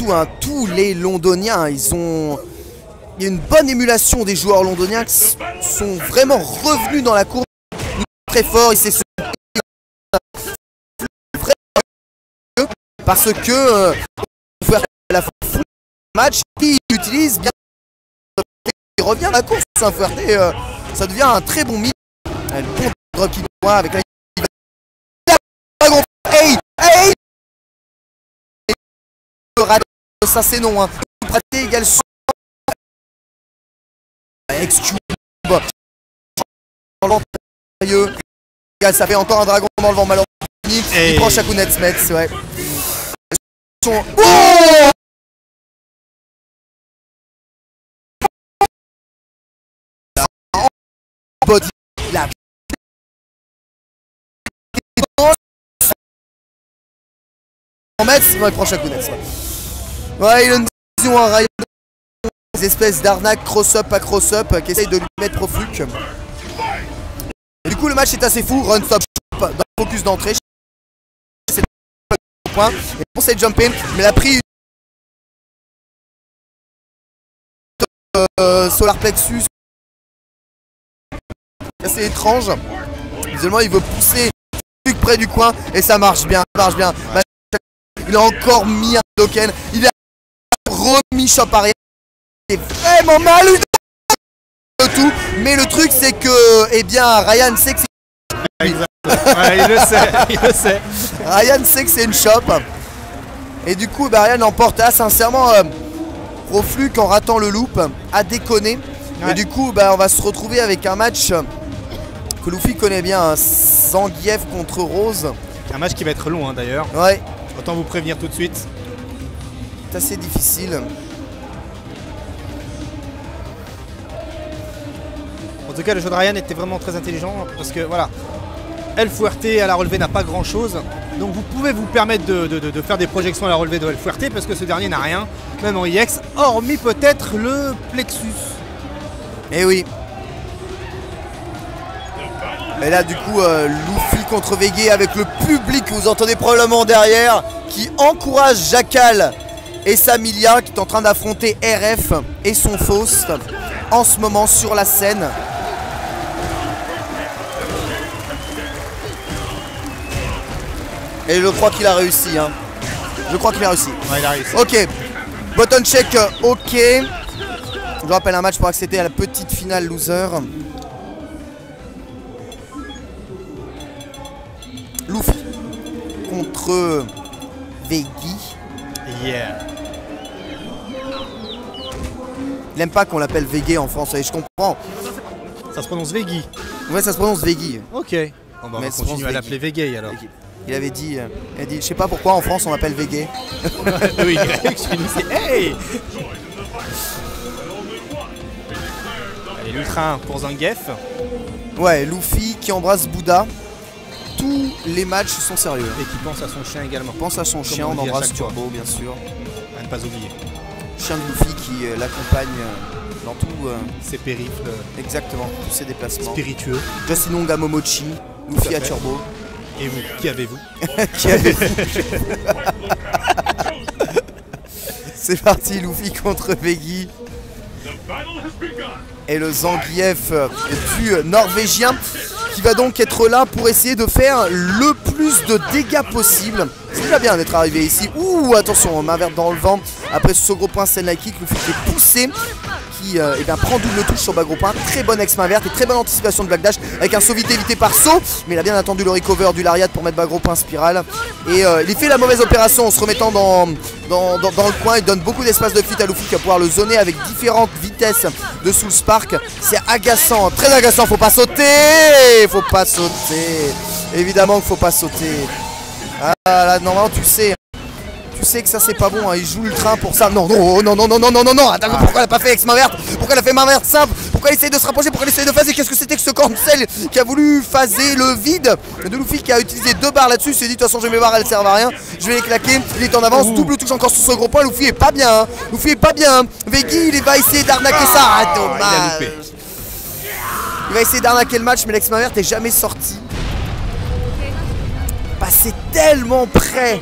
surtout hein, tous les Londoniens, ils ont... Il y a une bonne émulation des joueurs londoniens qui sont vraiment revenus dans la course très fort. Et c'est parce que la fin du match, il utilise bien, il revient à la course. Ça devient un très bon milieu. Le bon drop qui voit avec la ça c'est non hein. Praté égale Excube. Ça fait encore un dragon dans le vent malheureusement. Il prend Shakunet Smets, ouais. Oh body la il prend Shakunet. Ouais, il a une vision à Ryan. Des espèces d'arnaques cross-up à cross-up qui essayent de lui mettre profluc. Et du coup le match est assez fou, run stop dans le focus d'entrée. C'est un point. Et on sait jumper, mais il a pris Solar Plexus. C'est étrange. Visuellement il veut pousser le près du coin et ça marche bien, Ouais. Il a encore mis un token, il a remis shop arrière. C'est vraiment mal tout, mais le truc c'est que eh bien Ryan sait que c'est ouais, il le sait. Ryan sait que c'est une shop et du coup bah, Ryan emporte sincèrement Profluc en ratant le loop a déconné et du coup bah, on va se retrouver avec un match que Luffy connaît bien hein, Zangief contre Rose, un match qui va être long hein, d'ailleurs, ouais, autant vous prévenir tout de suite, c'est assez difficile. En tout cas, le jeu de Ryan était vraiment très intelligent parce que voilà, El Fuerte à la relevée n'a pas grand chose. Donc vous pouvez vous permettre de faire des projections à la relevée de El Fuerte parce que ce dernier n'a rien, même en IX, hormis peut-être le Plexus. Eh oui. Et là du coup Luffy contre Veggie avec le public que vous entendez probablement derrière qui encourage Jackal et Samilia qui est en train d'affronter RF et son Faust en ce moment sur la scène. Et je crois qu'il a réussi hein. Je crois qu'il a réussi. Ouais, il a réussi. Ok. Button check, ok. Je rappelle un match pour accéder à la petite finale loser. Luffy contre Veggie. Yeah. Il aime pas qu'on l'appelle Veggie en français, je comprends. Ça se prononce Veggie. Ouais, ça se prononce Veggie. Ok. Bon, bah, on va continuer à l'appeler Veggie alors. Il avait dit, je sais pas pourquoi en France on l'appelle Veggie. Oui, je disais, hey. Allez, l'ultra 1 pour Zangief. Ouais, Luffy qui embrasse Bouddha. Tous les matchs sont sérieux. Et qui pense à son chien également. Pense à son chien, on embrasse Turbo bien sûr. À ne pas oublier. Chien de Luffy qui l'accompagne dans tous ses périples. Exactement, tous ses déplacements. Spiritueux. Justinong à Momochi, Luffy à Turbo. Et vous, qui avez-vous? Qui avez-vous? C'est parti, Luffy contre Veggie. Et le Zangief du norvégien qui va donc être là pour essayer de faire le plus de dégâts possible. C'est déjà bien d'être arrivé ici. Ouh, attention, main verte dans le vent. Après ce gros point Senai Kick, Luffy qui est poussé, qui prend double touche sur bas gros point. Très bonne ex main verte et très bonne anticipation de Black Dash avec un saut vite évité par saut. Mais il a bien attendu le recover du Lariat pour mettre bas gros point spirale. Et il fait la mauvaise opération en se remettant dans le coin. Il donne beaucoup d'espace de fuite à Luffy qui va pouvoir le zoner avec différentes vitesses de Soul Spark. C'est agaçant, très agaçant. Faut pas sauter, faut pas sauter. Évidemment qu'il faut pas sauter. Ah là, normalement tu sais que ça c'est pas bon, hein. Il joue le train pour ça. Non, non, non, non, non, non, non, non, non. Attends, pourquoi elle a pas fait ex main verte? Pourquoi elle a fait main verte simple? Pourquoi elle essaye de se rapprocher? Pourquoi elle essaye de phaser? Qu'est-ce que c'était que ce cancel qui a voulu phaser le vide de Luffy qui a utilisé 2 barres là-dessus? Il s'est dit de toute façon je vais mes barres, elles servent à rien. Je vais les claquer. Il est en avance, double touche encore sur ce gros point. Luffy est pas bien, hein. Luffy est pas bien, hein. Veggie il va essayer d'arnaquer ça. Ah, dommage. Il va essayer d'arnaquer le match, mais l'ex main verte est jamais sorti. Passé tellement près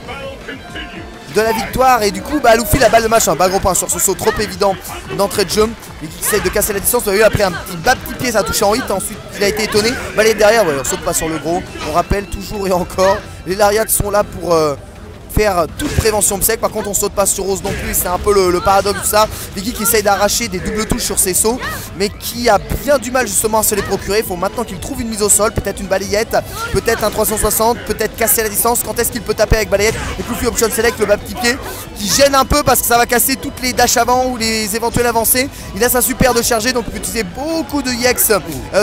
de la victoire. Et du coup Luffy la balle de machin, gros point sur ce saut trop évident d'entrée de jeu. Et qui essaye de casser la distance. Vous avez vu, après un petit bas petit pied, ça a touché en hit. Ensuite il a été étonné, balayé derrière, ouais, on saute pas sur le gros. On rappelle toujours et encore, les lariats sont là pour faire toute prévention psych. Par contre on saute pas sur Rose non plus, c'est un peu le paradoxe de ça. Vicky qui essaye d'arracher des doubles touches sur ses sauts, mais qui a bien du mal justement à se les procurer. Il faut maintenant qu'il trouve une mise au sol, peut-être une balayette, peut-être un 360, peut-être casser la distance. Quand est-ce qu'il peut taper avec balayette? Et Luffy option select, le bas petit pied qui gêne un peu parce que ça va casser toutes les dash avant ou les éventuelles avancées. Il a sa super de charger, donc il peut utiliser beaucoup de Yex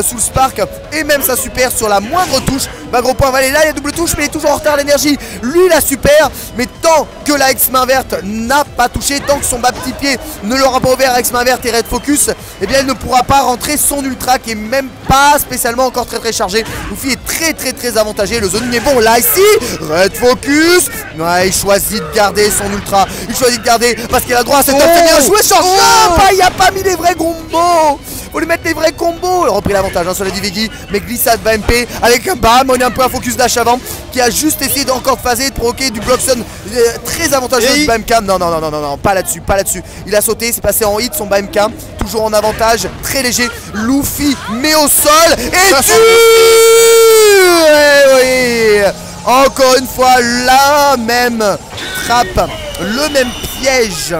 sous le Spark et même sa super sur la moindre touche. Gros point, là il y a double touche, mais il est toujours en retard l'énergie. Lui la super, mais tant que la ex-main verte n'a pas touché, tant que son bas petit pied ne l'aura pas ouvert ex-main verte et red focus, eh bien il ne pourra pas rentrer son ultra qui est même pas spécialement encore très chargé. Luffy est très avantagé, le zoning est bon là ici, red focus, ouais, il choisit de garder son ultra, il choisit de garder parce qu'il a droit à cette bien joué, change il a pas mis les vrais combos. Faut lui mettre les vrais combos. Il a repris l'avantage sur la Divigi, mais glissade va MP avec un bam. On est un peu un focus dash avant qui a juste essayé d'encore phaser, de provoquer du blockson très avantageux du BMK. Non, pas là-dessus, pas là-dessus. Il a sauté, c'est passé en hit son BMK. Toujours en avantage, très léger. Luffy met au sol et oui. Encore une fois, la même trappe, le même piège